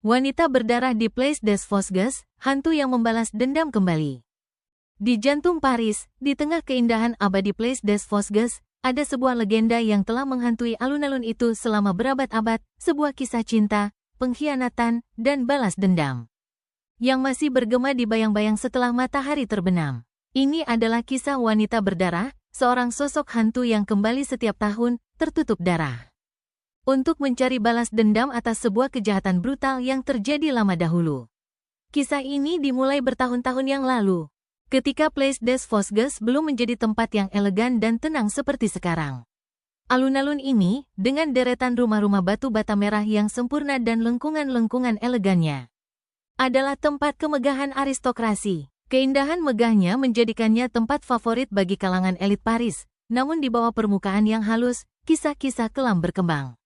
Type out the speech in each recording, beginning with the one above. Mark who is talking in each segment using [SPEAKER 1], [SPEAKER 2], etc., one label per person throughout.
[SPEAKER 1] Wanita berdarah di Place des Vosges, hantu yang membalas dendam kembali. Di jantung Paris, di tengah keindahan abadi Place des Vosges, ada sebuah legenda yang telah menghantui alun-alun itu selama berabad-abad, sebuah kisah cinta, pengkhianatan, dan balas dendam yang masih bergema di bayang-bayang setelah matahari terbenam. Ini adalah kisah wanita berdarah, seorang sosok hantu yang kembali setiap tahun, tertutup darah, untuk mencari balas dendam atas sebuah kejahatan brutal yang terjadi lama dahulu. Kisah ini dimulai bertahun-tahun yang lalu, ketika Place des Vosges belum menjadi tempat yang elegan dan tenang seperti sekarang. Alun-alun ini, dengan deretan rumah-rumah batu bata merah yang sempurna dan lengkungan-lengkungan elegannya, adalah tempat kemegahan aristokrasi. Keindahan megahnya menjadikannya tempat favorit bagi kalangan elit Paris, namun di bawah permukaan yang halus, kisah-kisah kelam berkembang.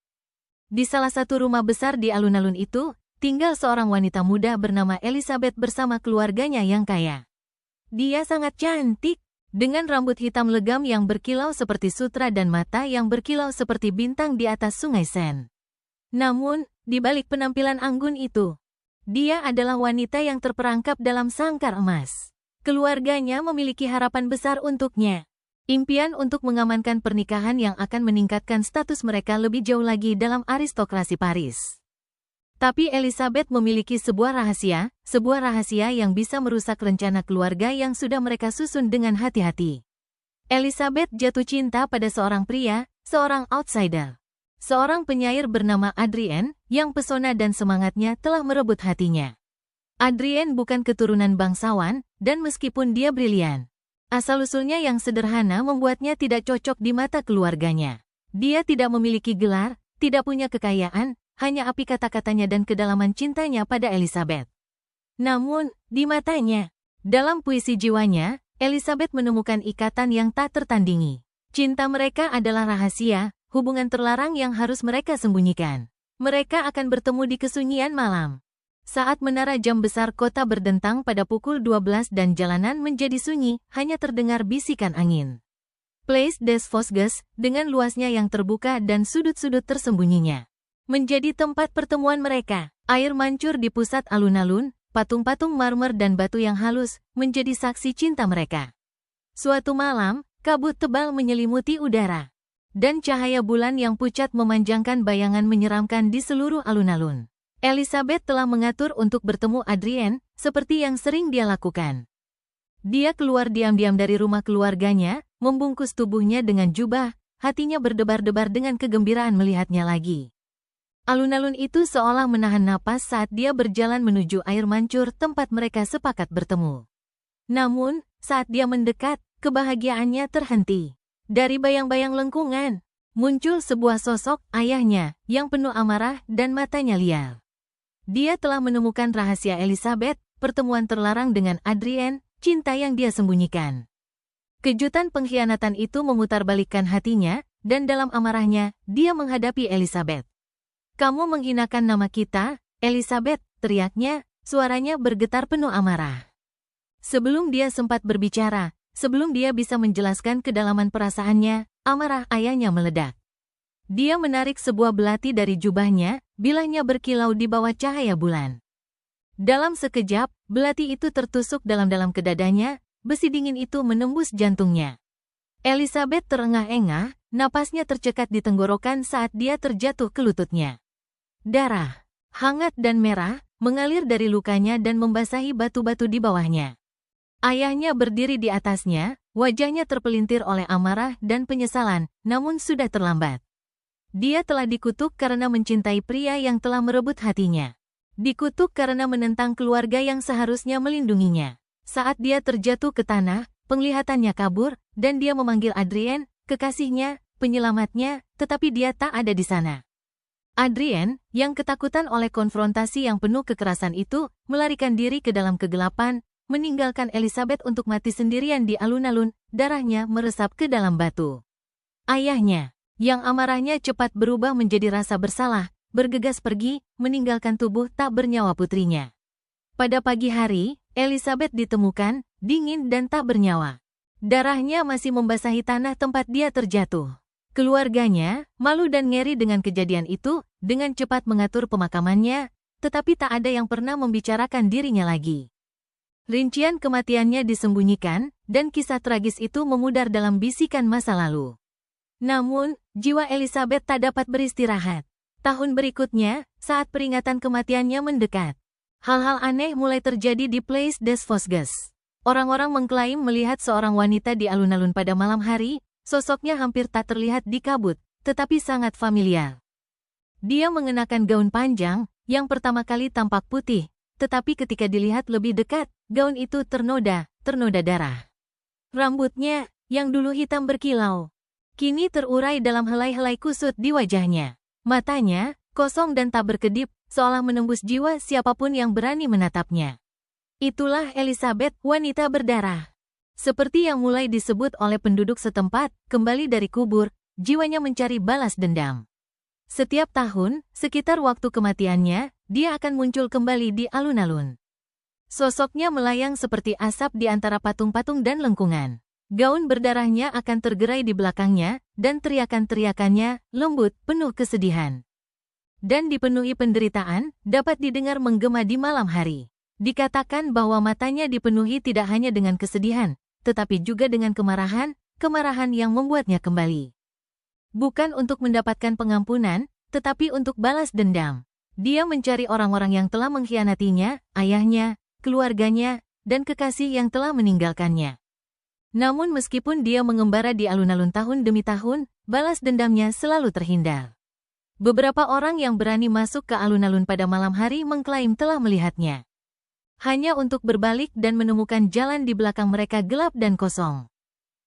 [SPEAKER 1] Di salah satu rumah besar di alun-alun itu, tinggal seorang wanita muda bernama Elizabeth bersama keluarganya yang kaya. Dia sangat cantik, dengan rambut hitam legam yang berkilau seperti sutra dan mata yang berkilau seperti bintang di atas sungai Seine. Namun, di balik penampilan anggun itu, dia adalah wanita yang terperangkap dalam sangkar emas. Keluarganya memiliki harapan besar untuknya. Impian untuk mengamankan pernikahan yang akan meningkatkan status mereka lebih jauh lagi dalam aristokrasi Paris. Tapi Elizabeth memiliki sebuah rahasia yang bisa merusak rencana keluarga yang sudah mereka susun dengan hati-hati. Elizabeth jatuh cinta pada seorang pria, seorang outsider. Seorang penyair bernama Adrien, yang pesona dan semangatnya telah merebut hatinya. Adrien bukan keturunan bangsawan, dan meskipun dia brilian, asal-usulnya yang sederhana membuatnya tidak cocok di mata keluarganya. Dia tidak memiliki gelar, tidak punya kekayaan, hanya api kata-katanya dan kedalaman cintanya pada Elizabeth. Namun, di matanya, dalam puisi jiwanya, Elizabeth menemukan ikatan yang tak tertandingi. Cinta mereka adalah rahasia, hubungan terlarang yang harus mereka sembunyikan. Mereka akan bertemu di kesunyian malam. Saat menara jam besar kota berdentang pada pukul 12 dan jalanan menjadi sunyi, hanya terdengar bisikan angin. Place des Vosges, dengan luasnya yang terbuka dan sudut-sudut tersembunyinya, menjadi tempat pertemuan mereka. Air mancur di pusat alun-alun, patung-patung marmer dan batu yang halus, menjadi saksi cinta mereka. Suatu malam, kabut tebal menyelimuti udara, dan cahaya bulan yang pucat memanjangkan bayangan menyeramkan di seluruh alun-alun. Elizabeth telah mengatur untuk bertemu Adrien, seperti yang sering dia lakukan. Dia keluar diam-diam dari rumah keluarganya, membungkus tubuhnya dengan jubah, hatinya berdebar-debar dengan kegembiraan melihatnya lagi. Alun-alun itu seolah menahan napas saat dia berjalan menuju air mancur tempat mereka sepakat bertemu. Namun, saat dia mendekat, kebahagiaannya terhenti. Dari bayang-bayang lengkungan, muncul sebuah sosok ayahnya yang penuh amarah dan matanya liar. Dia telah menemukan rahasia Elizabeth, pertemuan terlarang dengan Adrien, cinta yang dia sembunyikan. Kejutan pengkhianatan itu memutarbalikkan hatinya, dan dalam amarahnya, dia menghadapi Elizabeth. "Kamu menghinakan nama kita, Elizabeth," teriaknya, suaranya bergetar penuh amarah. Sebelum dia sempat berbicara, sebelum dia bisa menjelaskan kedalaman perasaannya, amarah ayahnya meledak. Dia menarik sebuah belati dari jubahnya, bilahnya berkilau di bawah cahaya bulan. Dalam sekejap, belati itu tertusuk dalam-dalam ke dadanya, besi dingin itu menembus jantungnya. Elizabeth terengah-engah, napasnya tercekat di tenggorokan saat dia terjatuh ke lututnya. Darah, hangat dan merah, mengalir dari lukanya dan membasahi batu-batu di bawahnya. Ayahnya berdiri di atasnya, wajahnya terpelintir oleh amarah dan penyesalan, namun sudah terlambat. Dia telah dikutuk karena mencintai pria yang telah merebut hatinya. Dikutuk karena menentang keluarga yang seharusnya melindunginya. Saat dia terjatuh ke tanah, penglihatannya kabur, dan dia memanggil Adrien, kekasihnya, penyelamatnya, tetapi dia tak ada di sana. Adrien, yang ketakutan oleh konfrontasi yang penuh kekerasan itu, melarikan diri ke dalam kegelapan, meninggalkan Elizabeth untuk mati sendirian di alun-alun, darahnya meresap ke dalam batu. Ayahnya, yang amarahnya cepat berubah menjadi rasa bersalah, bergegas pergi, meninggalkan tubuh tak bernyawa putrinya. Pada pagi hari, Elizabeth ditemukan, dingin dan tak bernyawa. Darahnya masih membasahi tanah tempat dia terjatuh. Keluarganya, malu dan ngeri dengan kejadian itu, dengan cepat mengatur pemakamannya, tetapi tak ada yang pernah membicarakan dirinya lagi. Rincian kematiannya disembunyikan, dan kisah tragis itu memudar dalam bisikan masa lalu. Namun, jiwa Elizabeth tak dapat beristirahat. Tahun berikutnya, saat peringatan kematiannya mendekat, hal-hal aneh mulai terjadi di Place des Vosges. Orang-orang mengklaim melihat seorang wanita di alun-alun pada malam hari, sosoknya hampir tak terlihat di kabut, tetapi sangat familiar. Dia mengenakan gaun panjang, yang pertama kali tampak putih, tetapi ketika dilihat lebih dekat, gaun itu ternoda darah. Rambutnya, yang dulu hitam berkilau, kini terurai dalam helai-helai kusut di wajahnya. Matanya, kosong dan tak berkedip, seolah menembus jiwa siapapun yang berani menatapnya. Itulah Elizabeth, wanita berdarah. Seperti yang mulai disebut oleh penduduk setempat, kembali dari kubur, jiwanya mencari balas dendam. Setiap tahun, sekitar waktu kematiannya, dia akan muncul kembali di alun-alun. Sosoknya melayang seperti asap di antara patung-patung dan lengkungan. Gaun berdarahnya akan tergerai di belakangnya, dan teriakan-teriakannya lembut, penuh kesedihan. Dan dipenuhi penderitaan, dapat didengar menggema di malam hari. Dikatakan bahwa matanya dipenuhi tidak hanya dengan kesedihan, tetapi juga dengan kemarahan yang membuatnya kembali. Bukan untuk mendapatkan pengampunan, tetapi untuk balas dendam. Dia mencari orang-orang yang telah mengkhianatinya, ayahnya, keluarganya, dan kekasih yang telah meninggalkannya. Namun meskipun dia mengembara di alun-alun tahun demi tahun, balas dendamnya selalu terhindar. Beberapa orang yang berani masuk ke alun-alun pada malam hari mengklaim telah melihatnya. Hanya untuk berbalik dan menemukan jalan di belakang mereka gelap dan kosong.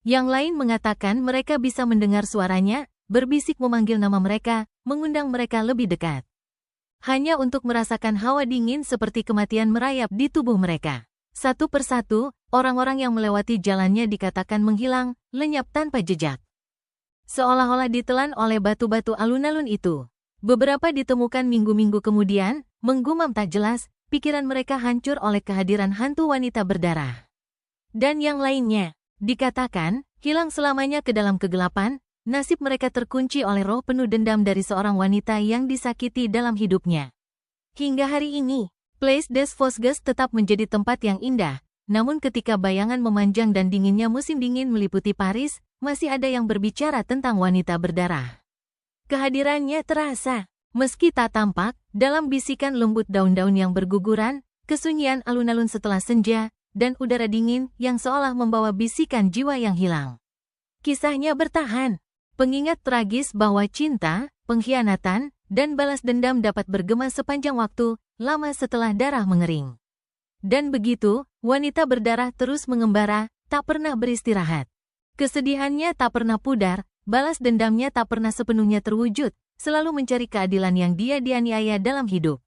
[SPEAKER 1] Yang lain mengatakan mereka bisa mendengar suaranya, berbisik memanggil nama mereka, mengundang mereka lebih dekat. Hanya untuk merasakan hawa dingin seperti kematian merayap di tubuh mereka. Satu persatu, orang-orang yang melewati jalannya dikatakan menghilang, lenyap tanpa jejak. Seolah-olah ditelan oleh batu-batu alun-alun itu. Beberapa ditemukan minggu-minggu kemudian, menggumam tak jelas, pikiran mereka hancur oleh kehadiran hantu wanita berdarah. Dan yang lainnya, dikatakan, hilang selamanya ke dalam kegelapan, nasib mereka terkunci oleh roh penuh dendam dari seorang wanita yang disakiti dalam hidupnya. Hingga hari ini, Place des Vosges tetap menjadi tempat yang indah, namun ketika bayangan memanjang dan dinginnya musim dingin meliputi Paris, masih ada yang berbicara tentang wanita berdarah. Kehadirannya terasa, meski tak tampak, dalam bisikan lembut daun-daun yang berguguran, kesunyian alun-alun setelah senja, dan udara dingin yang seolah membawa bisikan jiwa yang hilang. Kisahnya bertahan, pengingat tragis bahwa cinta, pengkhianatan, dan balas dendam dapat bergema sepanjang waktu, lama setelah darah mengering. Dan begitu, wanita berdarah terus mengembara, tak pernah beristirahat. Kesedihannya tak pernah pudar, balas dendamnya tak pernah sepenuhnya terwujud, selalu mencari keadilan yang dia dianiaya dalam hidup.